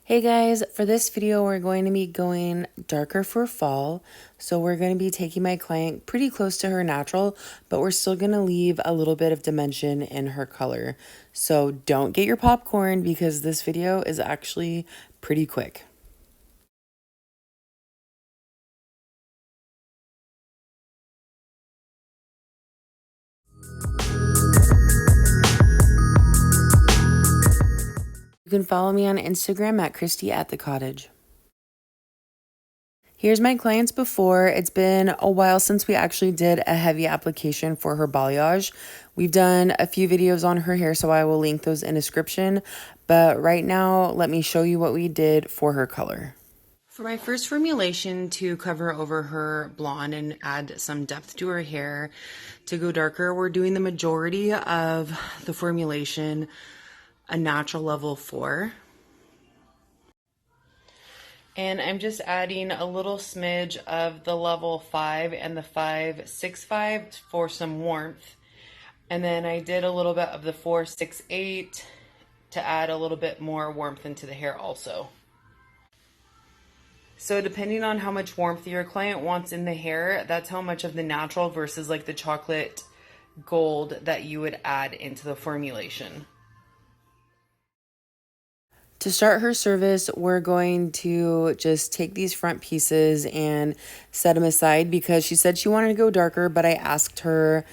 Hey guys, for this video, we're going to be going darker for fall. So we're going to be taking my client pretty close to her natural, but we're still going to leave a little bit of dimension in her color. So don't get your popcorn because this video is actually pretty quick. You can follow me on Instagram at Christy@the_cottage. Here's my clients before. It's been a while since we actually did a heavy application for her balayage. We've done a few videos on her hair, so I will link those in description. But right now, let me show you what we did for her color. For my first formulation to cover over her blonde and add some depth to her hair to go darker, we're doing the majority of the formulation a natural level 4. And I'm just adding a little smidge of the level 5 and the 565 for some warmth. And then I did a little bit of the 468 to add a little bit more warmth into the hair also. So depending on how much warmth your client wants in the hair, that's how much of the natural versus like the chocolate gold that you would add into the formulation. To start her service, we're going to just take these front pieces and set them aside because she said she wanted to go darker, but I asked her,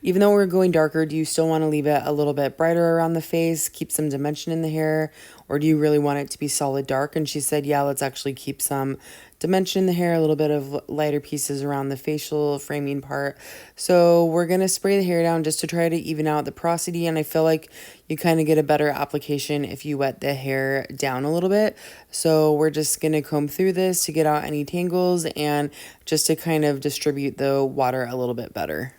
even though we're going darker, do you still want to leave it a little bit brighter around the face, keep some dimension in the hair, or do you really want it to be solid dark? And she said, yeah, let's actually keep some dimension in the hair, a little bit of lighter pieces around the facial framing part. So we're going to spray the hair down just to try to even out the porosity, and I feel like you kind of get a better application if you wet the hair down a little bit. So we're just going to comb through this to get out any tangles and just to kind of distribute the water a little bit better.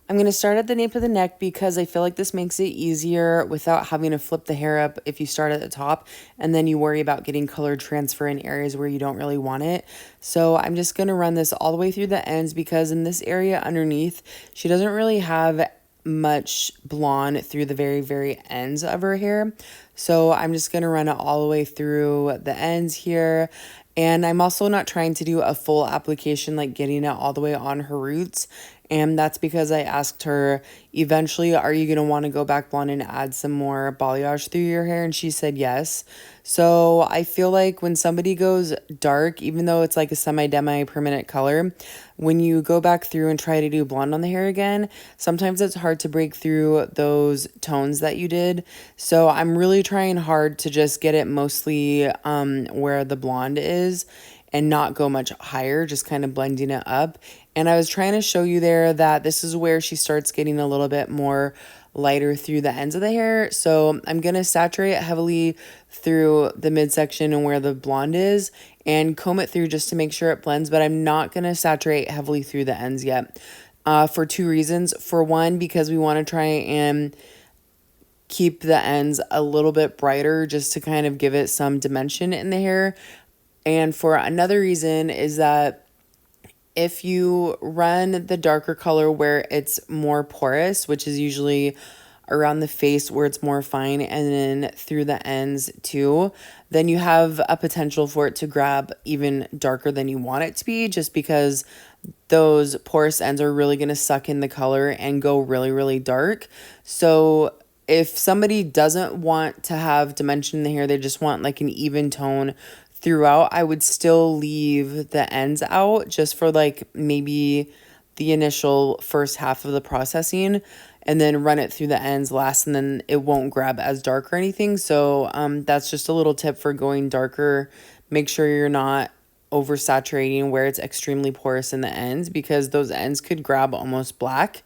I'm going to start at the nape of the neck because I feel like this makes it easier without having to flip the hair up if you start at the top and then you worry about getting color transfer in areas where you don't really want it. So I'm just going to run this all the way through the ends because in this area underneath, she doesn't really have much blonde through the very ends of her hair. So I'm just going to run it all the way through the ends here. And I'm also not trying to do a full application, like getting it all the way on her roots. And that's because I asked her, eventually, are you going to want to go back blonde and add some more balayage through your hair? And she said yes. So I feel like when somebody goes dark, even though it's like a semi-demi permanent color, when you go back through and try to do blonde on the hair again, sometimes it's hard to break through those tones that you did. So I'm really trying hard to just get it mostly where the blonde is and not go much higher, just kind of blending it up. And I was trying to show you there that this is where she starts getting a little bit more lighter through the ends of the hair. So I'm going to saturate heavily through the midsection and where the blonde is and comb it through just to make sure it blends, but I'm not going to saturate heavily through the ends yet for two reasons. For one, because we want to try and keep the ends a little bit brighter just to kind of give it some dimension in the hair. And for another reason is that if you run the darker color where it's more porous, which is usually around the face where it's more fine and then through the ends too, then you have a potential for it to grab even darker than you want it to be, just because those porous ends are really going to suck in the color and go really dark. So if somebody doesn't want to have dimension in the hair, they just want like an even tone throughout, I would still leave the ends out just for like maybe the initial first half of the processing and then run it through the ends last, and then it won't grab as dark or anything. So that's just a little tip for going darker. Make sure you're not oversaturating where it's extremely porous in the ends, because those ends could grab almost black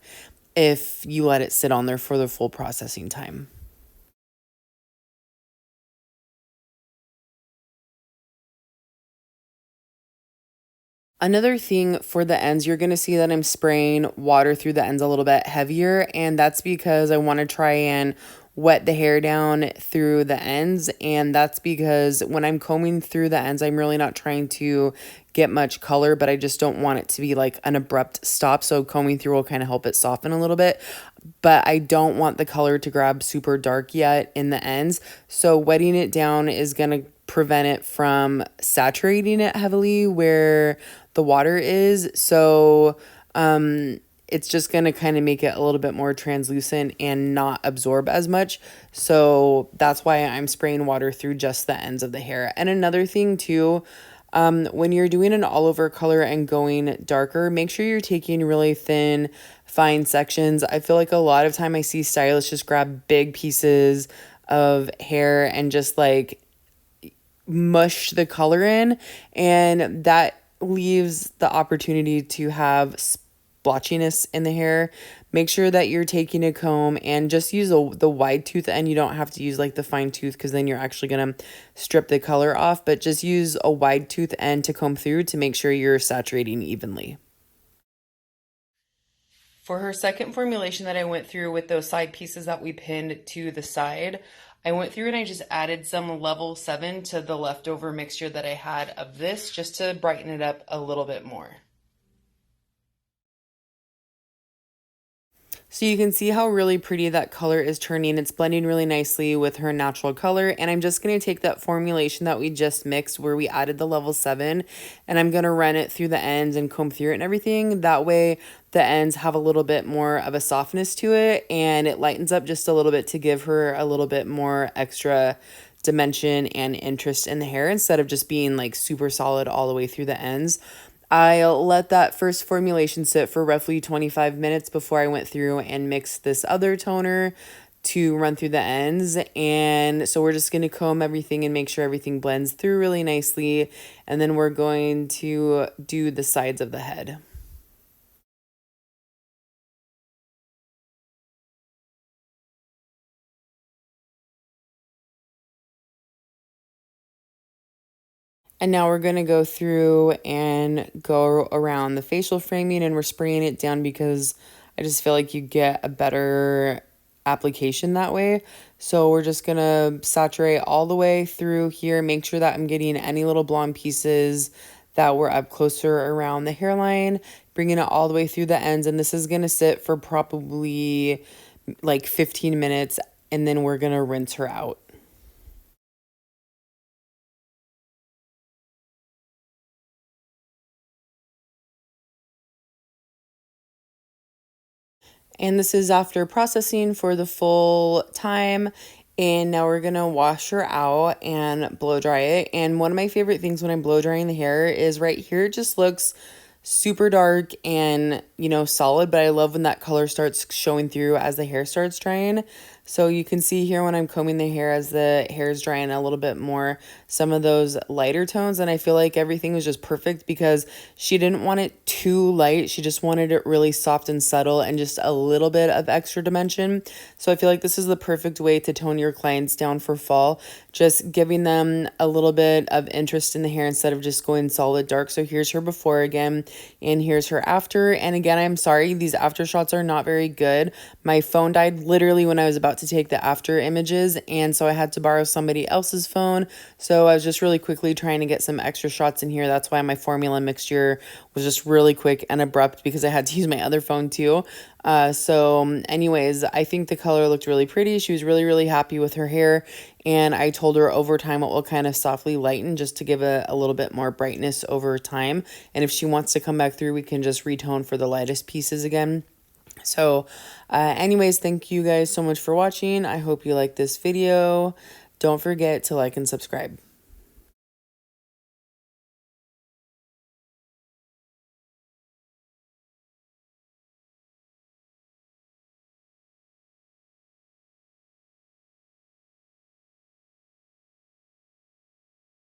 if you let it sit on there for the full processing time. Another thing for the ends, you're going to see that I'm spraying water through the ends a little bit heavier, and that's because I want to try and wet the hair down through the ends, and that's because when I'm combing through the ends, I'm really not trying to get much color, but I just don't want it to be like an abrupt stop, so combing through will kind of help it soften a little bit, but I don't want the color to grab super dark yet in the ends, so wetting it down is going to prevent it from saturating it heavily where the water is, so it's just going to kind of make it a little bit more translucent and not absorb as much. So that's why I'm spraying water through just the ends of the hair. And another thing too, when you're doing an all over color and going darker, make sure you're taking really thin, fine sections. I feel like a lot of time I see stylists just grab big pieces of hair and just like mush the color in, and that leaves the opportunity to have splotchiness in the hair. Make sure that you're taking a comb and just use the wide tooth end. You don't have to use like the fine tooth because then you're actually going to strip the color off, but just use a wide tooth end to comb through to make sure you're saturating evenly. For her second formulation that I went through with those side pieces that we pinned to the side, I went through and I just added some level 7 to the leftover mixture that I had of this just to brighten it up a little bit more. So you can see how really pretty that color is turning. It's blending really nicely with her natural color. And I'm just going to take that formulation that we just mixed where we added the level 7, and I'm going to run it through the ends and comb through it and everything. That way the ends have a little bit more of a softness to it and it lightens up just a little bit to give her a little bit more extra dimension and interest in the hair instead of just being like super solid all the way through the ends. I let that first formulation sit for roughly 25 minutes before I went through and mixed this other toner to run through the ends. And so we're just going to comb everything and make sure everything blends through really nicely. And then we're going to do the sides of the head. And now we're going to go through and go around the facial framing, and we're spraying it down because I just feel like you get a better application that way. So we're just going to saturate all the way through here, make sure that I'm getting any little blonde pieces that were up closer around the hairline, bringing it all the way through the ends. And this is going to sit for probably like 15 minutes, and then we're going to rinse her out. And this is after processing for the full time. And now we're gonna wash her out and blow dry it. And one of my favorite things when I'm blow drying the hair is right here, it just looks super dark and, you know, solid, but I love when that color starts showing through as the hair starts drying. So you can see here when I'm combing the hair as the hair is drying a little bit more, some of those lighter tones, and I feel like everything was just perfect because she didn't want it too light. She just wanted it really soft and subtle and just a little bit of extra dimension. So I feel like this is the perfect way to tone your clients down for fall, just giving them a little bit of interest in the hair instead of just going solid dark. So here's her before again, and here's her after. And again, I'm sorry, these after shots are not very good. My phone died literally when I was about to take the after images, and so I had to borrow somebody else's phone. So I was just really quickly trying to get some extra shots in here. That's why my formula mixture was just really quick and abrupt because I had to use my other phone too. So anyways, I think the color looked really pretty. She was really, really happy with her hair. And I told her over time it will kind of softly lighten just to give a little bit more brightness over time. And if she wants to come back through, we can just retone for the lightest pieces again. So anyways, thank you guys so much for watching. I hope you like this video. Don't forget to like and subscribe.